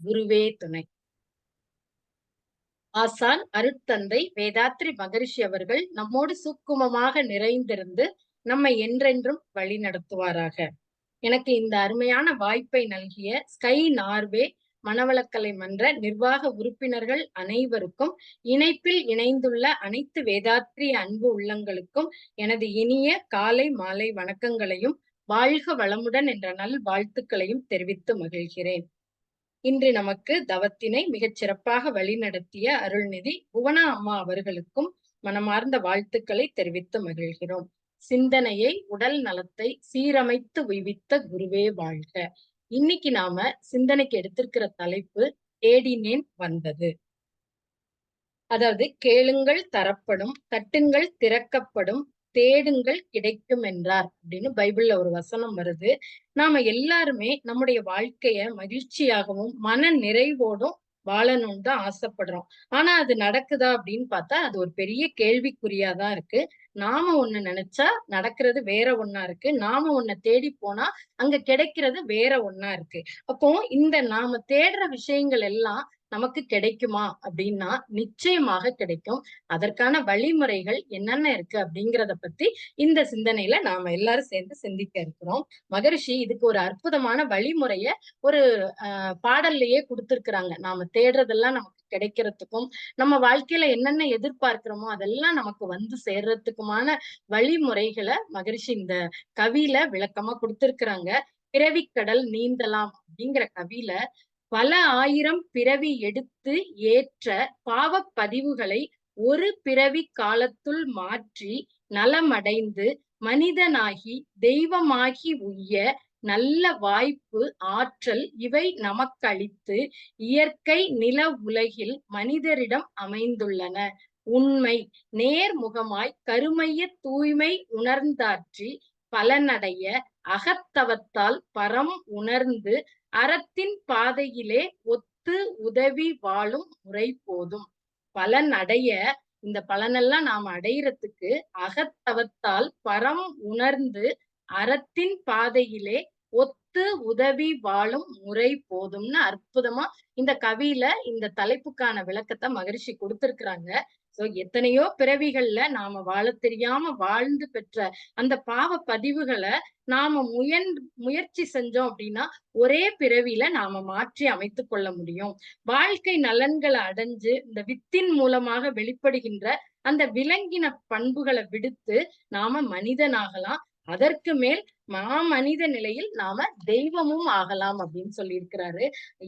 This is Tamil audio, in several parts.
குருவே துணை. ஆசான் அருட்தந்தை வேதாத்ரி மகரிஷி அவர்கள் நம்மோடு சூக்குமமாக நிறைந்திருந்து நம்மை என்றென்றும் வழி நடத்துவாராக. எனக்கு இந்த அருமையான வாய்ப்பை நல்கிய ஸ்கை நார்வே மனவளக்கலை மன்ற நிர்வாக உறுப்பினர்கள் அனைவருக்கும், இணைப்பில் இணைந்துள்ள அனைத்து வேதாத்ரி அன்பு உள்ளங்களுக்கும் எனது இனிய காலை மாலை வணக்கங்களையும் வாழ்க வளமுடன் என்ற நல் வாழ்த்துக்களையும் தெரிவித்து மகிழ்கிறேன். இன்று நமக்கு தவத்தினை மிகச் சிறப்பாக வழிநடத்திய அருள்நிதி புவனா அம்மா அவர்களுக்கும் மனமார்ந்த வாழ்த்துக்களை தெரிவித்து மகிழ்கிறோம். சிந்தனையை, உடல் நலத்தை சீரமைத்து உய்வித்த குருவே வாழ்க. இன்னைக்கு நாம சிந்தனைக்கு எடுத்திருக்கிற தலைப்பு தேடினேன் வந்தது. அதாவது கேளுங்கள் தரப்படும், தட்டுங்கள் திறக்கப்படும், தேடுங்கள் கிடைக்கும் என்றார் அப்படின்னு பைபிள்ல ஒரு வசனம் வருது. நாம எல்லாருமே நம்முடைய வாழ்க்கைய மகிழ்ச்சியாகவும் மன நிறைவோடும் வாழணும்னு தான் ஆசைப்படுறோம். ஆனா அது நடக்குதா அப்படின்னு பார்த்தா அது ஒரு பெரிய கேள்விக்குறியாதான் இருக்கு. நாம ஒண்ணு நினைச்சா நடக்கிறது வேற ஒண்ணா இருக்கு. நாம ஒண்ண தேடி போனா அங்க கிடைக்கிறது வேற ஒண்ணா இருக்கு. அப்போ இந்த நாம தேடுற விஷயங்கள் எல்லாம் நமக்கு கிடைக்குமா அப்படின்னா நிச்சயமாக கிடைக்கும். அதற்கான வழிமுறைகள் என்னென்ன இருக்கு அப்படிங்கிறத பத்தி இந்த சிந்தனையில நாம எல்லாரும் சேர்ந்து சிந்திக்க இருக்கிறோம். மகரிஷி இதுக்கு ஒரு அற்புதமான வழிமுறைய ஒரு பாடல்லையே கொடுத்திருக்கிறாங்க. நாம தேடுறதெல்லாம் நமக்கு கிடைக்கிறதுக்கும், நம்ம வாழ்க்கையில என்னென்ன எதிர்பார்க்கிறோமோ அதெல்லாம் நமக்கு வந்து சேர்றதுக்குமான வழிமுறைகளை மகரிஷி இந்த கவியில விளக்கமா கொடுத்திருக்கிறாங்க. பிறவிக்கடல் நீந்தலாம் அப்படிங்கிற கவியில பல ஆயிரம் பிறவி எடுத்து ஏற்ற பாவப் பதிவுகளை ஒரு பிறவி காலத்துள் மாற்றி நலமடைந்து மனிதனாகி தெய்வமாகி உய்ய நல்ல வாய்ப்பு ஆற்றல் இவை நமக்களித்து இயற்கை நில உலகில் மனிதரிடம் அமைந்துள்ளன. உண்மை நேர்முகமாய் கருமைய தூய்மை உணர்ந்தாற்றி பலனடைய அகத்தவத்தால் பரம் உணர்ந்து அறத்தின் பாதையிலே ஒத்து உதவி வாழும் முறை போதும். பலன் அடைய, இந்த பலனெல்லாம் நாம அடையிறதுக்கு அகத்தவத்தால் பரம் உணர்ந்து அறத்தின் பாதையிலே ஒத்து உதவி வாழும் முறை போதும்னு அற்புதமா இந்த கவியில இந்த தலைப்புக்கான விளக்கத்தை மகரிஷி கொடுத்திருக்கிறாங்க. சோ எத்தனையோ பிறவிகள்ல நாம வாழ தெரியாம வாழ்ந்து பெற்ற அந்த பாவ பதிவுகளை நாம முயற்சி செஞ்சோம் அப்படின்னா ஒரே பிறவியில நாம மாற்றி அமைத்துக் கொள்ள முடியும். வாழ்க்கை நலன்களை அடைஞ்சு இந்த வித்தின் மூலமாக வெளிப்படுகின்ற அந்த விலங்கின பண்புகளை விடுத்து நாம மனிதனாகலாம். அதற்கு மேல் மாமனித நிலையில் நாம தெய்வமும் ஆகலாம் அப்படின்னு சொல்லியிருக்கிறாரு.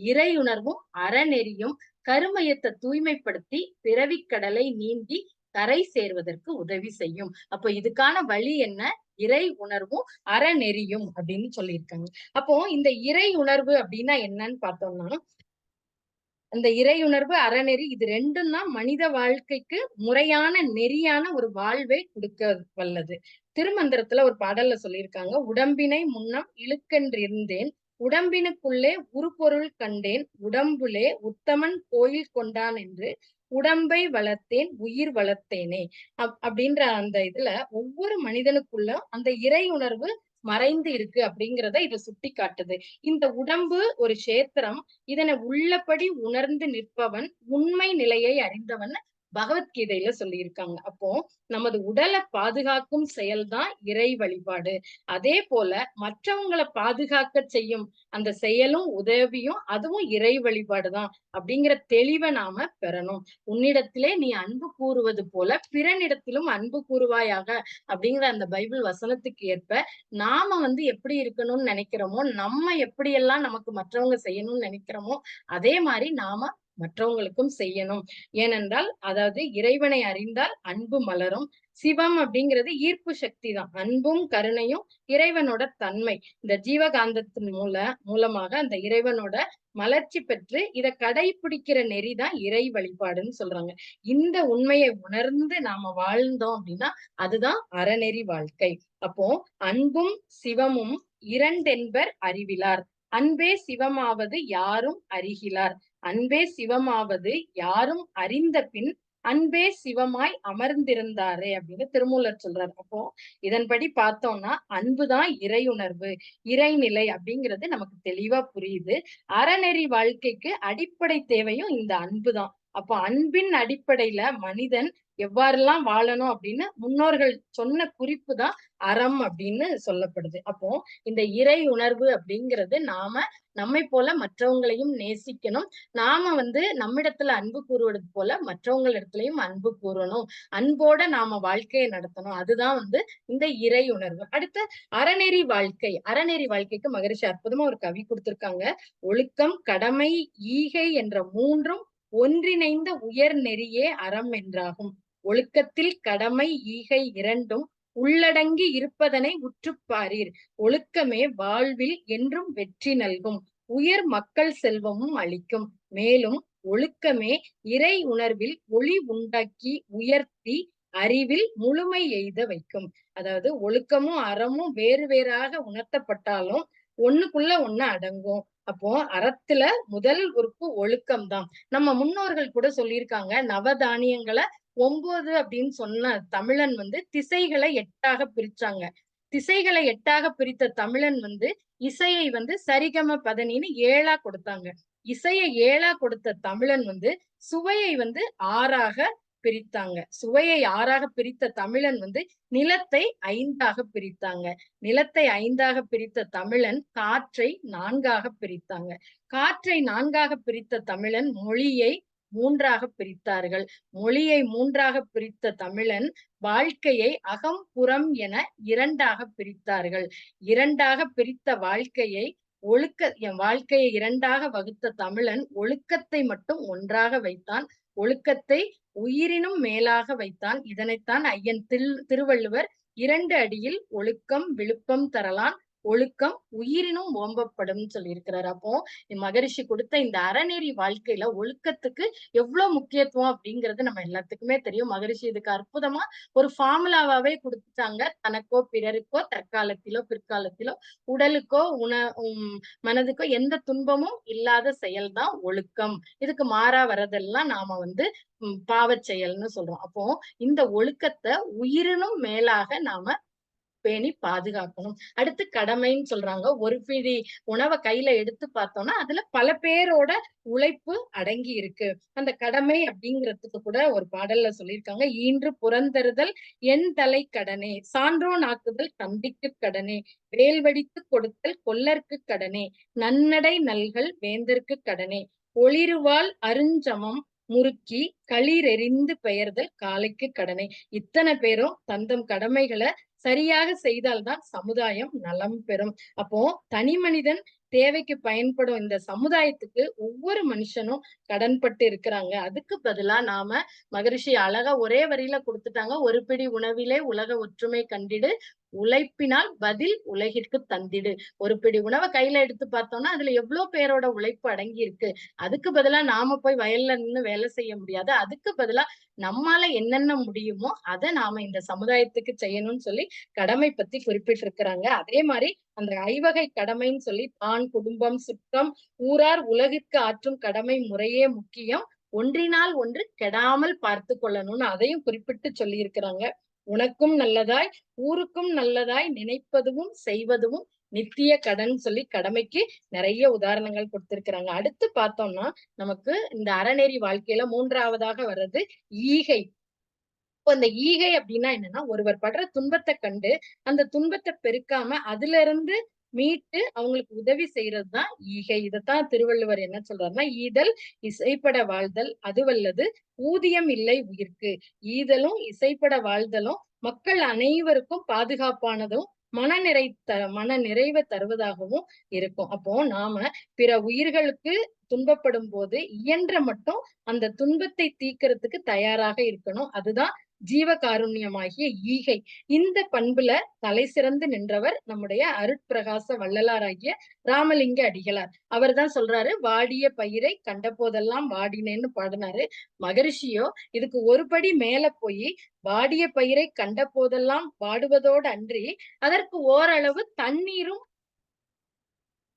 இறையுணர்வும் அறநெறியும் கருமையத்தை தூய்மைப்படுத்தி பிறவிக்கடலை நீந்தி கரை சேர்வதற்கு உதவி செய்யும். அப்போ இதுக்கான வழி என்ன? இறை உணர்வும் அறநெறியும் அப்படின்னு சொல்லியிருக்காங்க. அப்போ இந்த இறை உணர்வு அப்படின்னா என்னன்னு பார்த்தோம்னா, அந்த இறையுணர்வு அறநெறி இது ரெண்டும் தான் மனித வாழ்க்கைக்கு முறையான நெறியான ஒரு வாழ்வை கொடுக்க வல்லது. திருமந்திரத்துல ஒரு பாடல்ல சொல்லியிருக்காங்க, உடம்பினை முன்னம் இழுக்கென்றிருந்தேன் உடம்பினுக்குள்ளே உருப்பொருள் கண்டேன் உடம்புலே உத்தமன் கோயில் கொண்டான் என்று உடம்பை வளர்த்தேன் உயிர் வளர்த்தேனே. அப்படின்ற அந்த இதுல ஒவ்வொரு மனிதனுக்குள்ள அந்த இறை உணர்வு மறைந்து இருக்கு அப்படிங்கிறத இதை சுட்டி காட்டுது. இந்த உடம்பு ஒரு கஷேத்திரம், இதனை உள்ளபடி உணர்ந்து நிற்பவன் உண்மை நிலையை அறிந்தவன் பகவத்கீதையில சொல்லியிருக்காங்க. அப்போ நமது உடலை பாதுகாக்கும் செயல்தான் இறை வழிபாடு. அதே போல மற்றவங்களை பாதுகாக்க செய்யும் அந்த செயலும் உதவியும் அதுவும் இறை வழிபாடுதான் அப்படிங்கிற தெளிவை நாம பெறணும். உன்னிடத்திலே நீ அன்பு கூறுவது போல பிறனிடத்திலும் அன்பு கூறுவாயாக அப்படிங்கிற அந்த பைபிள் வசனத்துக்கு ஏற்ப நாம எப்படி இருக்கணும்னு நினைக்கிறோமோ, நம்ம எப்படியெல்லாம் நமக்கு மற்றவங்க செய்யணும்னு நினைக்கிறோமோ அதே மாதிரி நாம மற்றவங்களுக்கும் செய்யணும். ஏனென்றால் அதாவது இறைவனை அறிந்தால் அன்பு மலரும். சிவம் அப்படிங்கிறது ஈர்ப்பு சக்தி தான். அன்பும் கருணையும் இறைவனோட தன்மை. இந்த ஜீவகாந்தத்தின் மூலமாக அந்த இறைவனோட மலர்ச்சி பெற்று இதை கடைபிடிக்கிற நெறிதான் இறை வழிபாடுன்னு சொல்றாங்க. இந்த உண்மையை உணர்ந்து நாம வாழ்ந்தோம் அப்படின்னா அதுதான் அறநெறி வாழ்க்கை. அப்போ அன்பும் சிவமும் இரண்டென்பர் அறிவிலார், அன்பே சிவமாவது யாரும் அறிகிலார், அன்பே சிவமாவது யாரும் அறிந்த பின் அன்பே சிவமாய் அமர்ந்திருந்தாரே அப்படின்னு திருமூலர் சொல்றாரு. அப்போ இதன்படி பார்த்தோம்னா அன்புதான் இறையுணர்வு, இறைநிலை அப்படிங்கிறது நமக்கு தெளிவா புரியுது. அறநெறி வாழ்க்கைக்கு அடிப்படை தேவையும் இந்த அன்புதான். அப்போ அன்பின் அடிப்படையில மனிதன் எவ்வாறெல்லாம் வாழணும் அப்படின்னு முன்னோர்கள் சொன்ன குறிப்பு தான் அறம் அப்படின்னு சொல்லப்படுது. அப்போ இந்த இறை உணர்வு அப்படிங்கிறது நம்மை போல மற்றவங்களையும் நேசிக்கணும். நாம நம்மிடத்துல அன்பு கூறுவது போல மற்றவங்களிடத்திலையும் அன்பு கூறணும். அன்போட நாம வாழ்க்கையை நடத்தணும். அதுதான் இந்த இறை உணர்வு. அடுத்து அறநெறி வாழ்க்கை. அறநெறி வாழ்க்கைக்கு மகரிஷி அற்புதமா ஒரு கவி கொடுத்திருக்காங்க. ஒழுக்கம், கடமை, ஈகை என்ற மூன்றும் ஒன்றிணைந்த உயர் நெறியே அறம் என்றாகும். ஒழுக்கத்தில் கடமை, ஈகை இரண்டும் உள்ளடங்கி இருப்பதனை உற்றுப்பாரீர். ஒழுக்கமே வாழ்வில் என்றும் வெற்றி நல்கும். உயர் மக்கள் செல்வமும் அளிக்கும். மேலும் ஒழுக்கமே இறை உணர்வில் ஒளி உண்டாக்கி உயர்த்தி அறிவில் முழுமை எய்த வைக்கும். அதாவது ஒழுக்கமும் அறமும் வேறு வேறாக உணர்த்தப்பட்டாலும் ஒண்ணுக்குள்ள ஒண்ணு அடங்கும். அப்போ அறத்துல முதல் உறுப்பு ஒழுக்கம் தான். நம்ம முன்னோர்கள் கூட சொல்லியிருக்காங்க, நவதானியங்களை 9 அப்படின்னு சொன்ன தமிழன் திசைகளை 8ஆக பிரிச்சாங்க. திசைகளை 8ஆக பிரித்த தமிழன் இசையை சரிகம பதனின்னு 7ஆ கொடுத்தாங்க. இசையை 7ஆ கொடுத்த தமிழன் சுவையை 6ஆக பிரித்தாங்க. சுவையை 6ஆக பிரித்த தமிழன் நிலத்தை 5ஆக பிரித்தாங்க. நிலத்தை 5ஆக பிரித்த தமிழன் காற்றை 4ஆக பிரித்தாங்க. காற்றை 4ஆக பிரித்த தமிழன் மொழியை 3ஆக பிரித்தார்கள். மொழியை 3ஆக பிரித்த தமிழன் வாழ்க்கையை அகம் புறம் என 2ஆக பிரித்தார்கள். 2ஆக பிரித்த வாழ்க்கையை வாழ்க்கையை 2ஆக வகுத்த தமிழன் ஒழுக்கத்தை மட்டும் ஒன்றாக வைத்தான். ஒழுக்கத்தை உயிரினும் மேலாக வைத்தான். இதனைத்தான் ஐயன் திருவள்ளுவர் 2 அடியில் ஒழுக்கம் விழுப்பம் தரலான், ஒழுக்கம் உயிரினும் ஓம்பப்படும் சொல்லியிருக்கிறார். அப்போ மகரிஷி கொடுத்த இந்த அறநெறி வாழ்க்கையில ஒழுக்கத்துக்கு எவ்வளவு முக்கியத்துவம் அப்படிங்கிறது நம்ம எல்லாத்துக்குமே தெரியும். மகரிஷி இதுக்கு அற்புதமா ஒரு ஃபார்முலாவே கொடுத்துட்டாங்க. தனக்கோ பிறருக்கோ தற்காலத்திலோ பிற்காலத்திலோ உடலுக்கோ மனதுக்கோ எந்த துன்பமும் இல்லாத செயல்தான் ஒழுக்கம். இதுக்கு மாறா வரதெல்லாம் நாம பாவச் செயல்னு சொல்றோம். அப்போ இந்த ஒழுக்கத்தை உயிரினும் மேலாக நாம பேணி பாதுகாக்கணும். அடுத்து கடமைன்னு சொல்றாங்க. ஒரு பிடி உணவை கையில எடுத்து பார்த்தோம்னா அதுல பல பேரோட உழைப்பு அடங்கி இருக்கு. அந்த கடமை அப்படிங்கிறதுக்கு கூட ஒரு பாடல்ல சொல்லியிருக்காங்க. ஈன்று புறந்தருதல் என் தலை கடனே, சான்றோன் ஆக்குதல் தம்பிக்கு கடனே, வேல்வடித்து கொடுத்தல் கொல்லர்க்கு கடனே, நன்னடை நல்கல் வேந்தற்கு கடனே, ஒளிருவாள் அருஞ்சமம் முறுக்கி களிரெறிந்து பெயர்தல் காலைக்கு கடனே. இத்தனை பேரும் தந்தம் கடமைகளை சரியாக செய்தால்தான் சமுதாயம் நலம் பெறும். அப்போ தனி மனிதன் தேவைக்கு பயன்படும் இந்த சமுதாயத்துக்கு ஒவ்வொரு மனுஷனும் கடன்பட்டு இருக்கிறாங்க. அதுக்கு பதிலா நாம மகரிஷி அழகா ஒரே வரியில கொடுத்துட்டாங்க. ஒரு பிடி உணவிலே உலக ஒற்றுமை கண்டிடு, உழைப்பினால் பதில் உலகிற்கு தந்திடு. ஒரு பிடி உணவை கையில எடுத்து பார்த்தோம்னா அதுல எவ்வளவு பேரோட உழைப்பு அடங்கி இருக்கு. அதுக்கு பதிலா நாம போய் வயல்ல நின்று வேலை செய்ய முடியாது. அதுக்கு பதிலா நம்மால என்னென்ன முடியுமோ அதை நாம இந்த சமுதாயத்துக்கு செய்யணும்னு சொல்லி கடமை பத்தி குறிப்பிட்டிருக்கிறாங்க. அதே மாதிரி அந்த ஐவகை கடமைன்னு சொல்லி தான், குடும்பம், சுற்றம், ஊரார், உலகிற்கு ஆற்றும் கடமை முறையே முக்கியம். ஒன்றினால் ஒன்று கெடாமல் பார்த்து கொள்ளணும்னு அதையும் குறிப்பிட்டு சொல்லி இருக்கிறாங்க. உனக்கும் நல்லதாய் ஊருக்கும் நல்லதாய் நினைப்பதும் செய்வதும் நித்திய கடன் சொல்லி கடமைக்கு நிறைய உதாரணங்கள் கொடுத்திருக்கிறாங்க. அடுத்து பார்த்தோம்னா நமக்கு இந்த அறநெறி வாழ்க்கையில 3ஆவதாக வர்றது ஈகை. இப்போ இந்த ஈகை அப்படின்னா என்னன்னா, ஒருவர் படுற துன்பத்தை கண்டு அந்த துன்பத்தை பெருக்காம அதுல இருந்து மீட்டு அவங்களுக்கு உதவி செய்யறதுதான் ஈகை. இதைத்தான் திருவள்ளுவர் என்ன சொல்றாருன்னா, ஈதல் இசைப்பட வாழ்தல் அதுவல்லது ஊதியம் இல்லை உயிர்க்கு. ஈதலும் இசைப்பட வாழ்தலும் மக்கள் அனைவருக்கும் பாதுகாப்பானதும் மன நிறைவை தருவதாகவும் இருக்கும். அப்போ நாம பிற உயிர்களுக்கு துன்பப்படும் போது இயன்ற மட்டும் அந்த துன்பத்தை தீர்க்கறதுக்கு தயாராக இருக்கணும். அதுதான் ஜீவகாருண்யமாகிய ஈகை. இந்த பண்புல தலை சிறந்து நின்றவர் நம்முடைய அருட்பிரகாச வள்ளலாராகிய ராமலிங்க அடிகளார். அவர் தான் சொல்றாரு, வாடிய பயிரை கண்ட போதெல்லாம் வாடினேன்னு பாடினாரு. மகரிஷியோ இதுக்கு ஒருபடி மேல போய் வாடிய பயிரை கண்ட போதெல்லாம் வாடுவதோடு அன்றி அதற்கு ஓரளவு தண்ணீரும்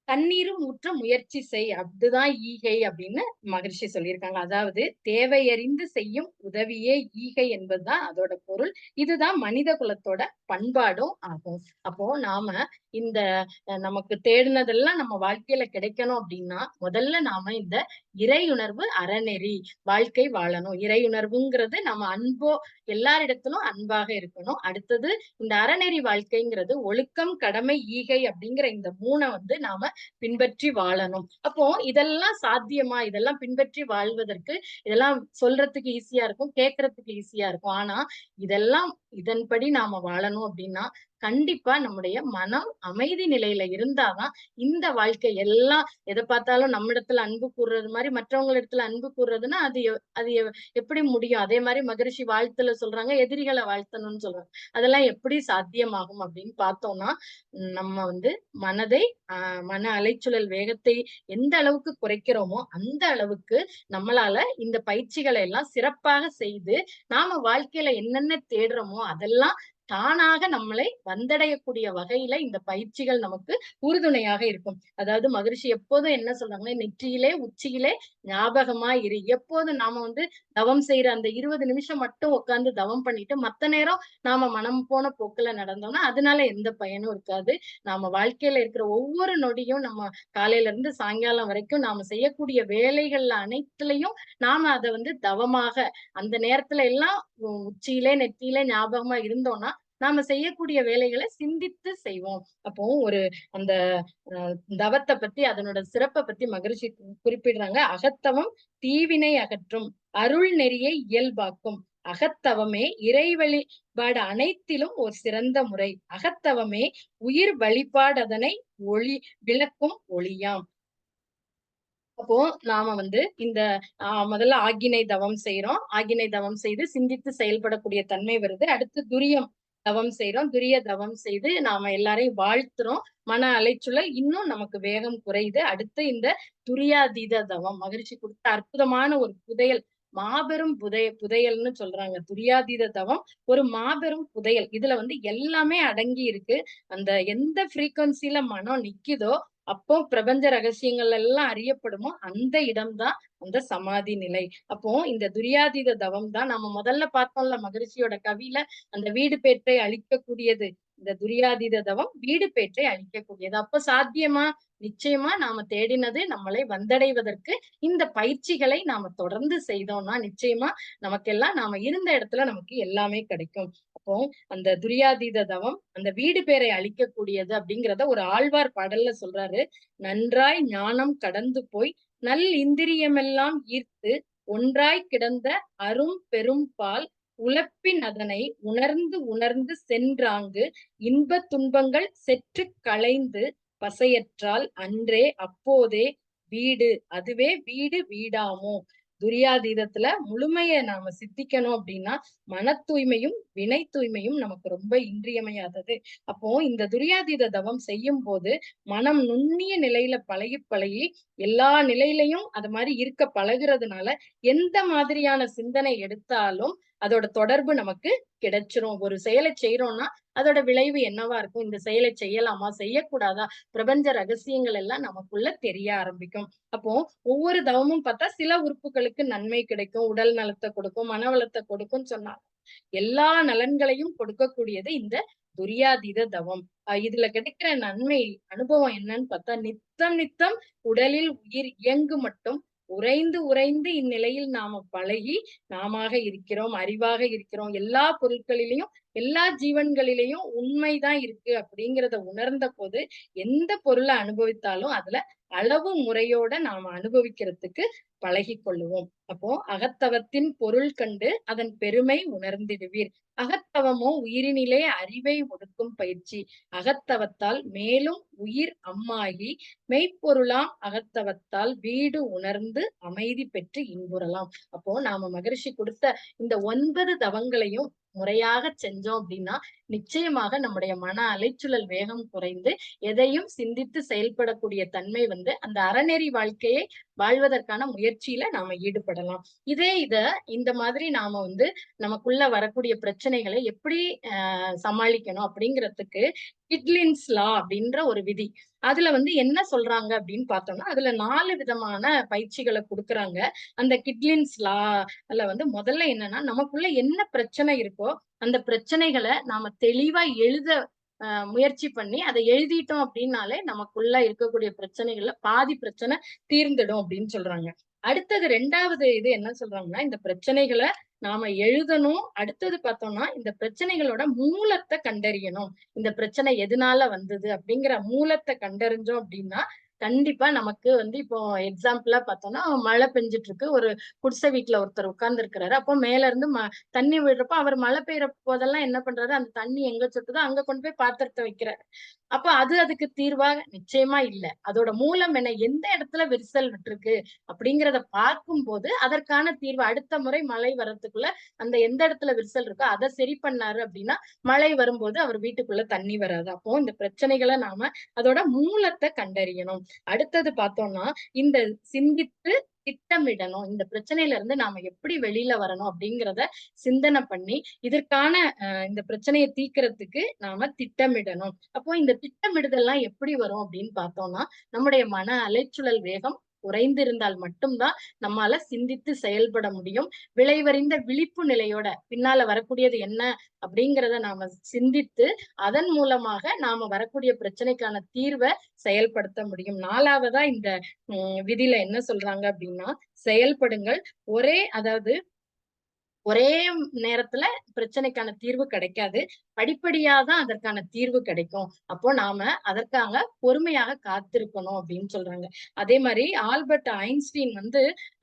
தண்ணீரும் ஊற்ற முயற்சி செய். அதுதான் ஈகை அப்படின்னு மகரிஷி சொல்லியிருக்காங்க. அதாவது தேவையறிந்து செய்யும் உதவியே ஈகை என்பதுதான் அதோட பொருள். இதுதான் மனித குலத்தோட பண்பாடும் ஆகும். அப்போ நாம இந்த நமக்கு தேடினதெல்லாம் நம்ம வாழ்க்கையில கிடைக்கணும் அப்படின்னா முதல்ல நாம இந்த இறையுணர்வு அறநெறி வாழ்க்கை வாழணும். இறையுணர்வுங்கிறது நம்ம அன்போ எல்லாரிடத்திலும் அன்பாக இருக்கணும். அடுத்தது இந்த அறநெறி வாழ்க்கைங்கிறது ஒழுக்கம், கடமை, ஈகை அப்படிங்கிற இந்த 3 நாம பின்பற்றி வாழணும். அப்போ இதெல்லாம் சாத்தியமா? இதெல்லாம் பின்பற்றி வாழ்வதற்கு இதெல்லாம் சொல்றதுக்கு ஈஸியா இருக்கும், கேட்கறதுக்கு ஈஸியா இருக்கும். ஆனா இதெல்லாம் இதன்படி நாம வாழணும் அப்படின்னா கண்டிப்பா நம்முடைய மனம் அமைதி நிலையில இருந்தாதான் இந்த வாழ்க்கை எல்லாம் எதை பார்த்தாலும் நம்மிடத்துல அன்பு கூறுறது மாதிரி மற்றவங்களிடத்துல அன்பு கூறுறதுன்னா அது எப்படி முடியும்? அதே மாதிரி மகரிஷி வாழ்த்துல சொல்றாங்க, எதிரிகளை வாழ்த்தணும்னு சொல்றாங்க. அதெல்லாம் எப்படி சாத்தியமாகும் அப்படின்னு பார்த்தோம்னா நம்ம மனதை மன அலைச்சூழல் வேகத்தை எந்த அளவுக்கு குறைக்கிறோமோ அந்த அளவுக்கு நம்மளால இந்த பயிற்சிகளை எல்லாம் சிறப்பாக செய்து நாம வாழ்க்கையில என்னென்ன தேடுறோமோ அதெல்லாம் தானாக நம்மளை வந்தடையக்கூடிய வகையில இந்த பயிற்சிகள் நமக்கு உறுதுணையாக இருக்கும். அதாவது மகரிஷி எப்போதும் என்ன சொல்றாங்கன்னா, நெற்றியிலே உச்சியிலே ஞாபகமா இரு. எப்போதும் நாம தவம் செய்யற அந்த 20 நிமிஷம் மட்டும் உட்கார்ந்து தவம் பண்ணிட்டு மத்த நேரம் நாம மனம் போன போக்குல நடந்தோம்னா அதனால எந்த பயனும் இருக்காது. நாம வாழ்க்கையில இருக்கிற ஒவ்வொரு நொடியும் நம்ம காலையில இருந்து சாயங்காலம் வரைக்கும் நாம செய்யக்கூடிய வேலைகள்ல அனைத்துலயும் நாம அதை தவமாக அந்த நேரத்துல எல்லாம் உச்சியிலே நெற்றியிலே ஞாபகமா இருந்தோம்னா நாம செய்யக்கூடிய வேலைகளை சிந்தித்து செய்வோம். அப்போ அந்த தவத்தை பத்தி அதனோட சிறப்பை பத்தி மகரிஷி குறிப்பிடுறாங்க. அகத்தவம் தீவினை அகற்றும், அருள் நெறியை இயல்பாக்கும். அகத்தவமே இறை வழிபாடு அனைத்திலும் ஒரு சிறந்த முறை. அகத்தவமே உயிர் வழிபாடு அதனை ஒளி விளக்கும் ஒளியாம். அப்போ நாம இந்த முதல்ல ஆகினை தவம் செய்யறோம். ஆகினை தவம் செய்து சிந்தித்து செயல்படக்கூடிய தன்மை வருது. அடுத்து துரியம் தவம் செய்யறோம். துரிய தவம் செய்து நாம எல்லாரையும் வாழ்த்துறோம். மன அலைச்சூழல் இன்னும் நமக்கு வேகம் குறையுது. அடுத்து இந்த துரியாதீத தவம் மகிழ்ச்சி கொடுத்த அற்புதமான ஒரு புதையல், மாபெரும் புதையல்னு சொல்றாங்க. துரியாதீத தவம் ஒரு மாபெரும் புதையல். இதுல எல்லாமே அடங்கி இருக்கு. அந்த எந்த ஃப்ரீக்வன்சில மனம் நிக்குதோ அப்போ பிரபஞ்ச ரகசியங்கள் எல்லாம் அறியப்படுமோ அந்த இடம்தான் அந்த சமாதி நிலை. அப்போ இந்த துரியாதீத தவம் தான் நம்ம முதல்ல பார்த்தோம்ல மகரிஷியோட கவியில அந்த வீடு பேற்றை அழிக்கக்கூடியது. இந்த துரியாதீத தவம் வீடு பேற்றை அழிக்கக்கூடியது. அப்ப சாத்தியமா? நிச்சயமா நாம தேடினது நம்மளை வந்தடைவதற்கு இந்த பயிற்சிகளை நாம தொடர்ந்து செய்தோம்னா நிச்சயமா நமக்கெல்லாம் நாம இருந்த இடத்துல நமக்கு எல்லாமே கிடைக்கும். அப்போ அந்த துரியாதீத தவம் அந்த வீடு பேரை அழிக்கக்கூடியது அப்படிங்கிறத ஒரு ஆழ்வார் பாடல்ல சொல்றாரு. நன்றாய் ஞானம் கடந்து போய் நல் இந்திரியமெல்லாம் ஈர்த்து ஒன்றாய் கிடந்த அரும் பெரும் பால் உழப்பின் அதனை உணர்ந்து உணர்ந்து சென்றாங்கு இன்பத் துன்பங்கள் செற்று களைந்து பசையற்றால் அன்றே அப்போதே வீடு அதுவே வீடு வீடாமோ. துரியாதீதத்துல முழுமைய நாம சித்திக்கணும் அப்படின்னா மன தூய்மையும் வினை தூய்மையும் நமக்கு ரொம்ப இன்றியமையாதது. அப்போ இந்த துரியாதீத தவம் செய்யும் போது மனம் நுண்ணிய நிலையில பழகி பழகி எல்லா நிலையிலையும் அது மாதிரி இருக்க பழகுறதுனால எந்த மாதிரியான சிந்தனை எடுத்தாலும் அதோட தொடர்பு நமக்கு கிடைச்சிரும். ஒரு செயலை செய்யறோம்னா அதோட விளைவு என்னவா இருக்கும்? இந்த செயலை செய்யலாமா செய்யக்கூடாதா? பிரபஞ்ச ரகசியங்கள் எல்லாம் நமக்குள்ள தெரிய ஆரம்பிக்கும். அப்போ ஒவ்வொரு தவமும் பார்த்தா சில உறுப்புகளுக்கு நன்மை கிடைக்கும், உடல் நலத்தை கொடுக்கும், மன வளத்தை கொடுக்கும் சொன்னாங்க. எல்லா நலன்களையும் கொடுக்கக்கூடியது இந்த துரியாதீத தவம். இதுல கிடைக்கிற நன்மை அனுபவம் என்னன்னு பார்த்தா நித்தம் நித்தம் உடலில் உயிர் இயங்கு மட்டும் உறைந்து உறைந்து இந்நிலையில் நாம பழகி நாமாக இருக்கிறோம், அறிவாக இருக்கிறோம். எல்லா பொருட்களிலையும் எல்லா ஜீவன்களிலையும் உண்மைதான் இருக்கு அப்படிங்கிறத உணர்ந்த போது எந்த பொருளை அனுபவித்தாலும் அதுல அளவு முறையோட நாம அனுபவிக்கிறதுக்கு பழகி கொள்ளுவோம். அப்போ அகத்தவத்தின் பொருள் கண்டு அதன் பெருமை உணர்ந்திடுவீர். அகத்தவமோ உயிரினிலே அறிவை ஒடுக்கும் பயிற்சி. அகத்தவத்தால் மேலும் உயிர் அம்மாகி மெய்ப்பொருளாம் அகத்தவத்தால் வீடு உணர்ந்து அமைதி பெற்று இன்புறலாம். அப்போ நாம மகரிஷி கொடுத்த இந்த 9 தவங்களையும் முறையாக செஞ்சோம் அப்படின்னா நிச்சயமாக நம்முடைய மன அலைச்சூழல் வேகம் குறைந்து எதையும் சிந்தித்து செயல்படக்கூடிய தன்மை அந்த அறநெறி வாழ்க்கையை வாழ்வதற்கான முயற்சியில நாம ஈடுபடலாம். இத இந்த மாதிரி நாம வந்து நமக்குள்ள வரக்கூடிய பிரச்சனைகளை எப்படி சமாளிக்கணும் அப்படிங்கிறதுக்கு கிட்லின்ஸ் லா அப்படின்ற ஒரு விதி. அதுல வந்து என்ன சொல்றாங்க அப்படின்னு பார்த்தோம்னா, அதுல 4 விதமான பயிற்சிகள குடுக்குறாங்க. அந்த கிட்லின்ஸ் லால வந்து முதல்ல என்னன்னா, நமக்குள்ள என்ன பிரச்சனை இருக்கோ, அந்த பிரச்சனைகள நாம தெளிவா எழுத முயற்சி பண்ணி, அத எழுதிட்டோம் அப்படின்னாலே, நமக்குள்ள இருக்கக்கூடிய பிரச்சனைகள்ல பாதி பிரச்சனை தீர்ந்துடும் அப்படின்னு சொல்றாங்க. அடுத்தது 2வது இது என்ன சொல்றாங்கன்னா, இந்த பிரச்சனைகள நாம எழுதணும். அடுத்தது பார்த்தோம்னா, இந்த பிரச்சனைகளோட மூலத்த கண்டறியணும். இந்த பிரச்சனை எதனால வந்தது அப்படிங்கிற மூலத்த கண்டறிஞ்சோம் அப்படின்னா, கண்டிப்பா நமக்கு வந்து இப்போ எக்ஸாம்பிளா பார்த்தோம்னா, மழை பெஞ்சுட்டு இருக்கு. ஒரு குடிசை வீட்ல ஒருத்தர் உட்கார்ந்து இருக்கிறாரு. அப்போ மேல இருந்து தண்ணி விழுறப்ப அவர் மழை பெய்யற போதெல்லாம் என்ன பண்றாரு, அந்த தண்ணி எங்க சொட்டுதோ அங்க கொண்டு போய் பாத்திரத்த வைக்கிறாரு. அப்ப அதுக்கு தீர்வா நிச்சயமா இல்ல. அதோட மூலம் என்ன? எந்த இடத்துல விரிசல் விட்டுருக்கு அப்படிங்கிறத பார்க்கும்போது, அதற்கான தீர்வு அடுத்த முறை மழை வர்றதுக்குள்ள அந்த எந்த இடத்துல விரிசல் இருக்கோ அத சரி பண்ணாரு அப்படின்னா, மழை வரும்போது அவர் வீட்டுக்குள்ள தண்ணி வராது. அப்போ இந்த பிரச்சனைகள நாம அதோட மூலத்த கண்டறியணும். அடுத்தது பார்த்தோம்னா, இந்த சிந்தித்து திட்டமிடணும். இந்த பிரச்சனையில இருந்து நாம எப்படி வெளியில வரணும் அப்படிங்கிறத சிந்தனை பண்ணி, இதற்கான இந்த பிரச்சனைய தீர்க்கிறதுக்கு நாம திட்டமிடணும். அப்போ இந்த திட்டமிடுதல்லாம் எப்படி வரும் அப்படின்னு பார்த்தோம்னா, நம்முடைய மன அலைச்சூழல் வேகம் குறைந்திருந்தால் மட்டும் தான் நம்மால சிந்தித்து செயல்பட முடியும். விளைவறிந்த விழிப்பு நிலையோட பின்னால வரக்கூடியது என்ன அப்படிங்கிறத நாம சிந்தித்து, அதன் மூலமாக நாம வரக்கூடிய பிரச்சனைக்கான தீர்வ செயல்படுத்த முடியும். 4வதா இந்த விதியில என்ன சொல்றாங்க அப்படின்னா, செயல்படுங்கள். அதாவது ஒரே நேரத்துல பிரச்சனைக்கான தீர்வு கிடைக்காது. படிப்படியா தான் அதற்கான தீர்வு கிடைக்கும். அப்போ நாம அதற்காக பொறுமையாக காத்திருக்கணும் அப்படின்னு சொல்றாங்க. அதே மாரி ஆல்பர்ட் ஐன்ஸ்டீன் வந்து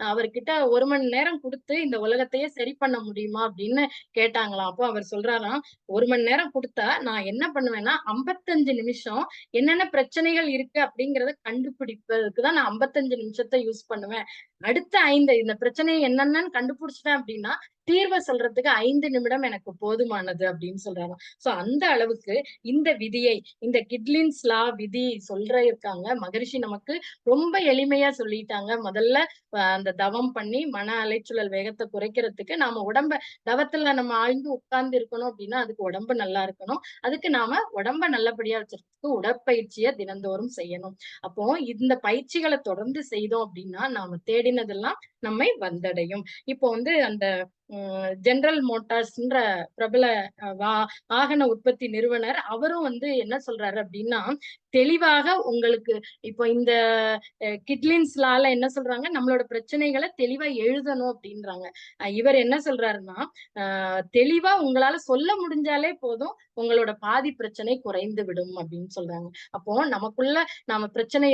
அவர்கிட்ட 1 மணி நேரம் குடுத்து இந்த உலகத்தையே சரி பண்ண முடியுமா அப்படின்னு கேட்டாங்களாம். அப்போ அவர் சொல்றாராம், 1 மணி நேரம் குடுத்தா நான் என்ன பண்ணுவேன்னா 55 நிமிஷம் என்னென்ன பிரச்சனைகள் இருக்கு அப்படிங்கிறத கண்டுபிடிப்பதற்கு தான் நான் 55 நிமிஷத்த யூஸ் பண்ணுவேன். அடுத்த 5 இந்த பிரச்சனை என்னென்னன்னு கண்டுபிடிச்சுட்டேன் அப்படின்னா, தீர்வ சொல்றதுக்கு 5 நிமிடம் எனக்கு போதுமானது அப்படின்னு சொல்றாராம். சோ அந்த அளவுக்கு இந்த விதியை, இந்த கிட்லின்ஸ் விதி இருக்காங்க. மகரிஷி நமக்கு ரொம்ப எளிமையா சொல்லிட்டாங்க. முதல்ல அந்த தவம் பண்ணி மன அலைச்சூழல் வேகத்த குறைக்கிறதுக்கு நாம தவத்துல நம்ம ஆழ்ந்து உட்கார்ந்து இருக்கணும் அப்படின்னா, அதுக்கு உடம்பு நல்லா இருக்கணும். அதுக்கு நாம உடம்ப நல்லபடியா வச்சிருக்கிறதுக்கு உடற்பயிற்சிய தினந்தோறும் செய்யணும். அப்போ இந்த பயிற்சிகள தொடர்ந்து செய்தோம் அப்படின்னா, நாம தேடினதெல்லாம் நம்மை வந்தடையும். இப்போ வந்து அந்த ஜெனரல் மோட்டார்ஸ்ன்ற பிரபல அ வா வாகன உற்பத்தி நிறுவனர் அவரும் வந்து என்ன சொல்றாரு அப்டின்னா, தெளிவாக உங்களுக்கு இப்போ இந்த கிட்லின்ஸ் லால என்ன சொல்றாங்க, நம்மளோட பிரச்சனைகள தெளிவா எழுதணும் அப்டின்றாங்க. இவர் என்ன சொல்றாருன்னா, தெளிவா உங்களால சொல்ல முடிஞ்சாலே போதும், உங்களோட பாதி பிரச்சனை குறைந்து விடும் அப்டின்னு சொல்றாங்க. அப்போ நமக்குள்ள நாம பிரச்சனை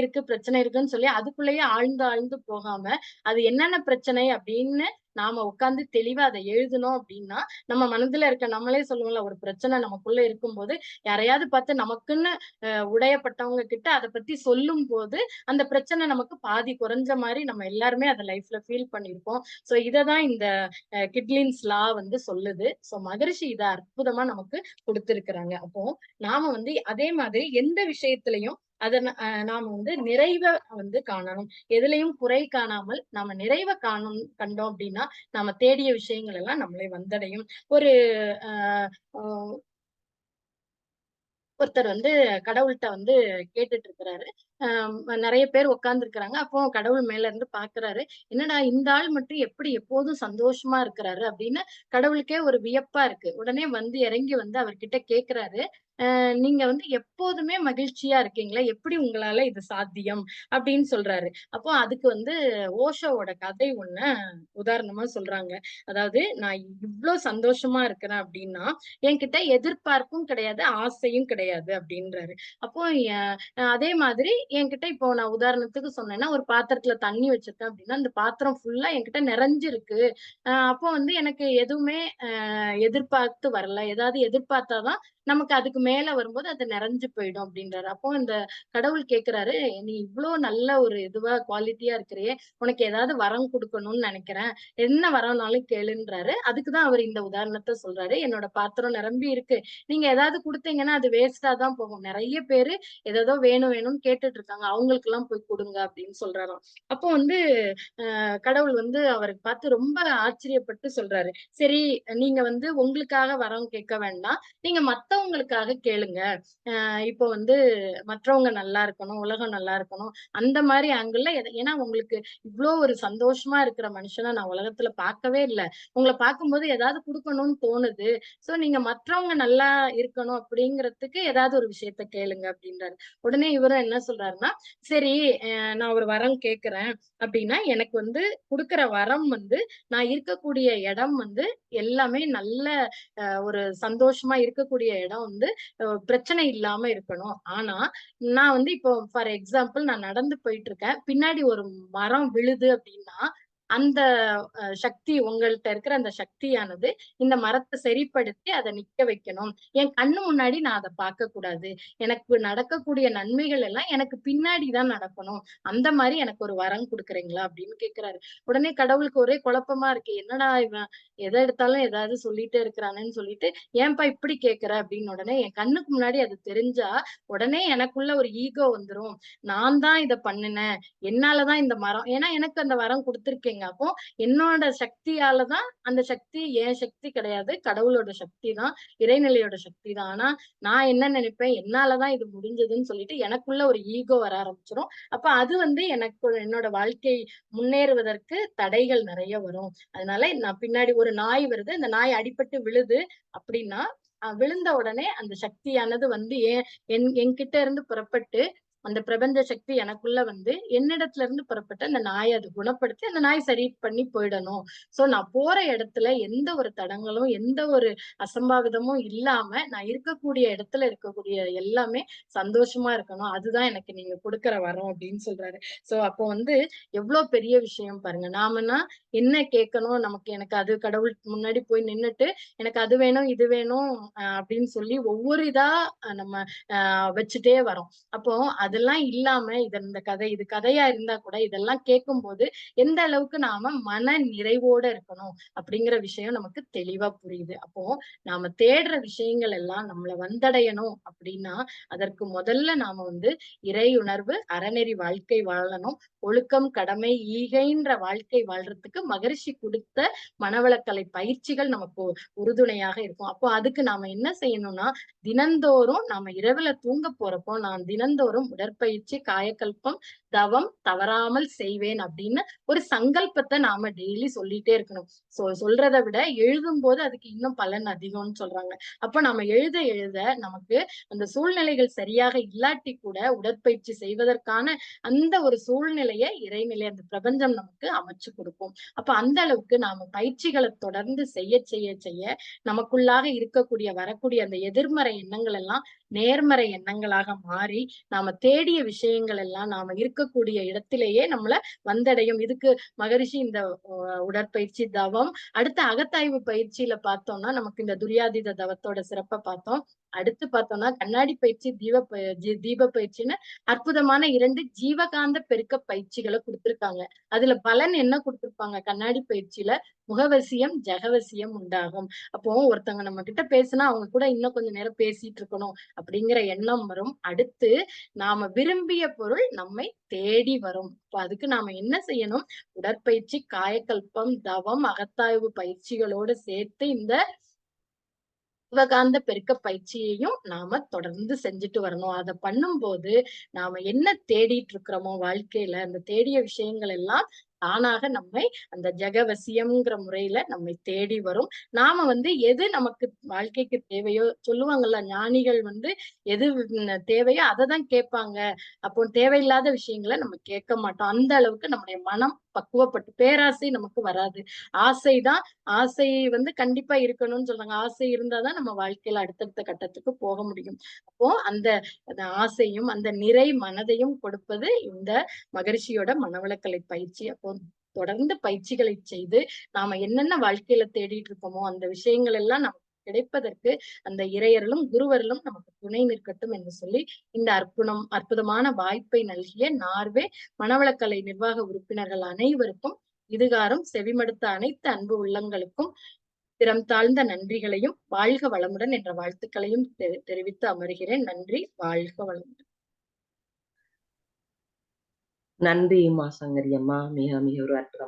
இருக்குன்னு சொல்லி அதுக்குள்ளேயே ஆழ்ந்து ஆழ்ந்து போகாம, அது என்னென்ன பிரச்சனை அப்படின்னு நாம உட்கார்ந்து தெளிவா அத எழுதுனோம் அப்படின்னா, நம்ம மனதுல இருக்க நம்மளே சொல்லுவோம்ல, ஒரு பிரச்சனை நமக்குள்ள இருக்கும்போது, யாரையாவது பார்த்து நமக்குன்னு உடையப்பட்டவங்க கிட்ட அத பத்தி சொல்லும்போது, அந்த பிரச்சனை நமக்கு பாதி குறைஞ்ச மாரி நம்ம எல்லாருமே அத லைஃப்ல ஃபீல் பண்ணியிருப்போம். சோ இததான் இந்த கிட்லின்ஸ் வந்து சொல்லுது. சோ மகரிஷி இத அற்புதமா நமக்கு குடுத்திருக்கிறாங்க. அப்போ நாம வந்து அதே மாதிரி எந்த விஷயத்திலயும் அத நாம வந்து நிறைவ வந்து காணணும். எதுலயும் குறை காணாமல் நாம நிறைவ கண்டோம் அப்டின்னா, நாம தேடிய விஷயங்கள் எல்லாம் நம்மளை வந்தடையும். ஒரு அ அ ஒருத்தர் வந்து கடவுள்ட்ட வந்து கேட்டுட்டு இருக்கிறாரு. நெறைய பேர் உட்கார்ந்துருக்கிறாங்க. அப்போ கடவுள் மேல இருந்து பார்க்குறாரு. என்னடா இந்த ஆள் மட்டும் எப்படி எப்போதும் சந்தோஷமா இருக்கிறாரு அப்படின்னு கடவுளுக்கே ஒரு வியப்பா இருக்கு. உடனே வந்து இறங்கி வந்து அவர்கிட்ட கேட்கிறாரு. நீங்க வந்து எப்போதுமே மகிழ்ச்சியா இருக்கீங்களே! எப்படி உங்களால இது சாத்தியம்? அப்படின்னு சொல்றாரு. அப்போ அதுக்கு வந்து ஓஷோவோட கதை ஒண்ண உதாரணமா சொல்றாங்க. அதாவது நான் இவ்ளோ சந்தோஷமா இருக்கிறேன் அப்படின்னா, என்கிட்ட எதிர்பார்ப்பும் கிடையாது, ஆசையும் கிடையாது அப்படின்றாரு. அப்போ எ அதே மாதிரி என்கிட்ட இப்போ நான் உதாரணத்துக்கு சொன்னேன்னா, ஒரு பாத்திரத்துல தண்ணி வச்சிருக்கேன் அப்படின்னா, அந்த பாத்திரம் ஃபுல்லா என்கிட்ட நிறைஞ்சிருக்கு. அப்போ வந்து எனக்கு எதுவுமே எதிர்பார்த்து வரல. ஏதாவது எதிர்பார்த்தா தான் நமக்கு அதுக்கு மேல வரும்போது அது நிறைஞ்சு போயிடும் அப்படின்றாரு. அப்போ இந்த கடவுள் கேட்கிறாரு, "நீ இவ்ளோ நல்ல ஒரு இதுவா குவாலிட்டியா இருக்கிறியே! உனக்கு ஏதாவது வரம் குடுக்கணும்னு நெனைக்கிறேன். என்ன வரம்னாலும் கேளுன்றாரு." அதுக்கு தான் அவரு இந்த உதாரணத்த சொல்றாரு. "என்னோட பாத்திரம் நிரம்பி இருக்கு. நீங்க ஏதாவது குடுத்தீங்கன்னா, அது வேஸ்ட்டா தான் போகும். நெறைய பேரு ஏதேதோ வேணும் வேணும்னு கேட்டுட்டு இருக்காங்க. அவங்களுக்கெல்லாம் போய் குடுங்க." அப்படின்னு சொல்றாராம். அப்போ வந்து கடவுள் வந்து அவருக்கு பார்த்து ரொம்ப ஆச்சரியப்பட்டு சொல்றாரு. "சரி, நீங்க வந்து உங்களுக்காக வரம் கேட்க வேண்டாம். நீங்க மத்தவங்களுக்காக கேளுங்க. இப்போ வந்து மற்றவங்க நல்லா இருக்கணும், உலகம் நல்லா இருக்கணும். அந்த மாரி ஆங்கிள்ல ஏன்னா உங்களுக்கு இவ்ளோ ஒரு சந்தோஷமா இருக்கிற மனுஷன நான் உலகத்துல பார்க்கவே இல்ல. உங்கள பார்க்கும்போது ஏதாவது குடுக்கணும்னு தோணுது. சோ நீங்க மற்றவங்க நல்லா இருக்கணும் அப்படிங்கிறதுக்கு ஏதாவது ஒரு விஷயத்த கேளுங்க அப்படின்றாரு. உடனே இவரும் என்ன சொல்றாருன்னா, சரி நான் ஒரு வரம் கேட்கிறேன் அப்படின்னா, எனக்கு வந்து குடுக்குற வரம் வந்து நான் இருக்கக்கூடிய இடம் வந்து எல்லாமே நல்ல ஒரு சந்தோஷமா இருக்கக்கூடிய இடம் வந்து பிரச்சனை இல்லாம இருக்கணும். ஆனா, நான் வந்து இப்போ ஃபார் எக்ஸாம்பிள் நான் நடந்து போயிட்டுருக்கேன். பின்னாடி ஒரு மரம் விழுது அப்டின்னா, அந்த சக்தி உங்கள்ட்ட இருக்கிற அந்த சக்தியானது, இந்த மரத்த சரிப்படுத்தி அத நிக்க வைக்கணும். என் கண்ணு முன்னாடி நான் அத பார்க்கக்கூடாது. எனக்கு நடக்கக்கூடிய நன்மைகள் எல்லாம் எனக்கு பின்னாடி தான் நடக்கணும். அந்த மாரி எனக்கு ஒரு வரம் குடுக்குறீங்களா? அப்டின்னு கேட்கிறாரு. உடனே கடவுளுக்கு ஒரே குழப்பமா இருக்கு. என்னடா இவன் எத எடுத்தாலும் ஏதாவது சொல்லிட்டே இருக்கிறானேன்னு சொல்லிட்டு, "ஏன்பா இப்படி கேட்கிற?" அப்படின்னு உடனே என் கண்ணுக்கு முன்னாடி அது தெரிஞ்சா, உடனே எனக்குள்ள ஒரு ஈகோ வந்துரும். நான் தான் இத பண்ணுனேன். என்னால தான் இந்த மரம் ஏன்னா எனக்கு அந்த வரம் குடுத்துருக்கீங்க. அப்போ என்னோட சக்தியால தான் அந்த சக்தி என் சக்தி கிடையாது. கடவுளோட சக்தி தான். இறைநிலையோட சக்தி தான். ஆனா, நான் என்ன நினைப்பேன், என்னால தான் இது முடிஞ்சதுன்னு சொல்லிட்டு எனக்குள்ள ஒரு ஈகோ வர ஆரம்பிச்சுரும். அப்ப அது வந்து எனக்கு என்னோட வாழ்க்கை முன்னேறுவதற்கு தடைகள் நெறைய வரும். அதனால நான் பின்னாடி ஒரு நாய் வருது. அந்த நாய் அடிபட்டு விழுது அப்படின்னா, விழுந்த உடனே அந்த சக்தியானது வந்து என்கிட்ட இருந்து புறப்பட்டு, அந்த பிரபஞ்ச சக்தி எனக்குள்ள வந்து, என்னிடத்துல இருந்து புறப்பட்டு அந்த நாய அது குணப்படுத்தி, அந்த நாய் சரி பண்ணி போயிடணும். சோ நான் போற இடத்துல எந்த ஒரு தடங்கலும், எந்த ஒரு அசம்பாவிதமும் இல்லாம, நான் இருக்கக்கூடிய இடத்துல இருக்கக்கூடிய எல்லாமே சந்தோஷமா இருக்கணும். அதுதான் எனக்கு நீங்க குடுக்குற வரம் அப்படின்னு சொல்றாரு. சோ அப்போ வந்து எவ்ளோ பெரிய விஷயம் பாருங்க. நாமன்னா என்ன கேட்கணும்? எனக்கு அது கடவுள் முன்னாடி போய் நின்னுட்டு, எனக்கு அது வேணும், இது வேணும் அப்படின்னு சொல்லி ஒவ்வொரு இதா நம்ம வச்சுட்டே வரோம். அப்போ அதெல்லாம் இல்லாம இந்த கதை இது கதையா இருந்தா கூட இதெல்லாம் கேட்கும்போது, எந்த அளவுக்கு நாம மன நிறைவோட இருக்கணும் அப்படிங்கிற விஷயம் நமக்கு தெளிவா புரியுது. அப்போ நாம தேடுற விஷயங்கள் எல்லாம் நம்மள வந்தடையணும் அப்படின்னா, அதற்கு முதல்ல நாம வந்து இறை உணர்வு, அறநெறி வாழ்க்கை வாழணும். ஒழுக்கம், கடமை, ஈகைன்ற வாழ்க்கை வாழ்றதுக்கு மகரிஷி குடுத்த மனவளக்கலை பயிற்சிகள் நமக்கு உறுதுணையாக இருக்கும். அப்போ அதுக்கு நாம என்ன செய்யணும்னா, தினந்தோறும் நாம இரவுல தூங்க போறப்போ, நான் தினந்தோறும் உடற்பயிற்சி, காயகல்பம், தவம் தவறாமல் செய்வேன் அப்படின்னு ஒரு சங்கல்பத்த நாம டெய்லி சொல்லிட்டே இருக்கணும். சொல்றத விட எழுதும்போது அதுக்கு இன்னும் பலன் அதிகம்னு சொல்றாங்க. அப்ப நாம எழுத எழுத நமக்கு அந்த சூழ்நிலைகள் சரியாக இல்லாட்டி கூட உடற்பயிற்சி செய்வதற்கான அந்த ஒரு சூழ்நிலைய இறைநிலை அந்த பிரபஞ்சம் நமக்கு அமைச்சு கொடுக்கும். அப்ப அந்த அளவுக்கு நாம பயிற்சிகள தொடர்ந்து செய்ய நமக்குள்ளாக இருக்கக்கூடிய வரக்கூடிய அந்த எதிர்மறை எண்ணங்கள் எல்லாம் நேர்மறை எண்ணங்களாக மாறி, நாம தேடிய விஷயங்கள் எல்லாம் நாம இருக்கக்கூடிய இடத்திலேயே நம்மள வந்தடையும். இதுக்கு மகரிஷி இந்த உடற்பயிற்சி, தவம், அடுத்து அகத்தாய்வு பயிற்சியில பார்த்தோம்னா, நமக்கு இந்த துரியாதீத தவத்தோட சிறப்ப பார்த்தோம். அடுத்து பார்த்தோம்னா, கண்ணாடி பயிற்சி, தீப பயிற்சின்னு அற்புதமான 2 ஜீவகாந்த பெருக்க பயிற்சிகள குடுத்திருக்காங்க. அதுல பலன் என்ன குடுத்திருப்பாங்க? கண்ணாடி பயிற்சியில முகவசியம், ஜெகவசியம் உண்டாகும். அப்போ ஒருத்தவங்க நம்ம கிட்ட பேசினா, அவங்க கூட இன்னும் கொஞ்ச நேரம் பேசிட்டு இருக்கணும் அப்படிங்கிற எண்ணம் வரும். அடுத்து நாம விரும்பிய பொருள் நம்மை தேடி வரும். அப்ப அதுக்கு நாம என்ன செய்யணும்? உடற்பயிற்சி, காயகல்பம், தவம், அகத்தாய்வு பயிற்சிகளோடு சேர்த்து இந்த ஜீவகாந்த பெருக்க பயிற்சியையும் நாம தொடர்ந்து செஞ்சுட்டு வரணும். அத பண்ணும்போது, நாம என்ன தேடிட்டு இருக்கிறோமோ வாழ்க்கையில, அந்த தேடிய விஷயங்கள் எல்லாம் தானாக நம்மை அந்த ஜெகவசியம்ங்கிற முறையில நம்மை தேடி வரும். நாம வந்து எது நமக்கு வாழ்க்கைக்கு தேவையோ சொல்லுவாங்கல்ல, ஞானிகள் வந்து எது தேவையோ அததான் கேட்பாங்க. அப்போ தேவையில்லாத விஷயங்கள நம்ம கேட்க மாட்டோம். அந்த அளவுக்கு நம்முடைய மனம் பக்குவப்பட்டு பேராசை நமக்கு வராது. ஆசைதான் ஆசை வந்து கண்டிப்பா இருக்கணும்னு சொல்றாங்க. ஆசை இருந்தா தான் நம்ம வாழ்க்கையில அடுத்தடுத்த கட்டத்துக்கு போக முடியும். அப்போ அந்த அந்த ஆசையும், அந்த நிறை மனதையும் கொடுப்பது இந்த மகரிஷியோட மனவளக்கலை பயிற்சி. அப்போ தொடர்ந்து பயிற்சிகளை செய்து, நாம என்னென்ன வாழ்க்கையில தேடிட்டு இருக்கோமோ, அந்த விஷயங்கள் எல்லாம் கிடைப்பதற்கு அந்த இறையருளும் குருவருளும் நமக்கு துணை நிற்கட்டும் என்று சொல்லி இந்த அற்புதமான வாய்ப்பை நல்கிய நார்வே மனவளக்கலை நிர்வாக உறுப்பினர்கள் அனைவருக்கும் இதுகாரும் செவிமடுத்த அனைத்து அன்பு உள்ளங்களுக்கும் திறம் தாழ்ந்த நன்றிகளையும் வாழ்க வளமுடன் என்ற வாழ்த்துக்களையும் தெரிவித்து அமர்கிறேன். நன்றி. வாழ்க வளமுடன். நன்றிம்மா சங்கரி அம்மா. மிக மிக ஒரு அற்புதம்.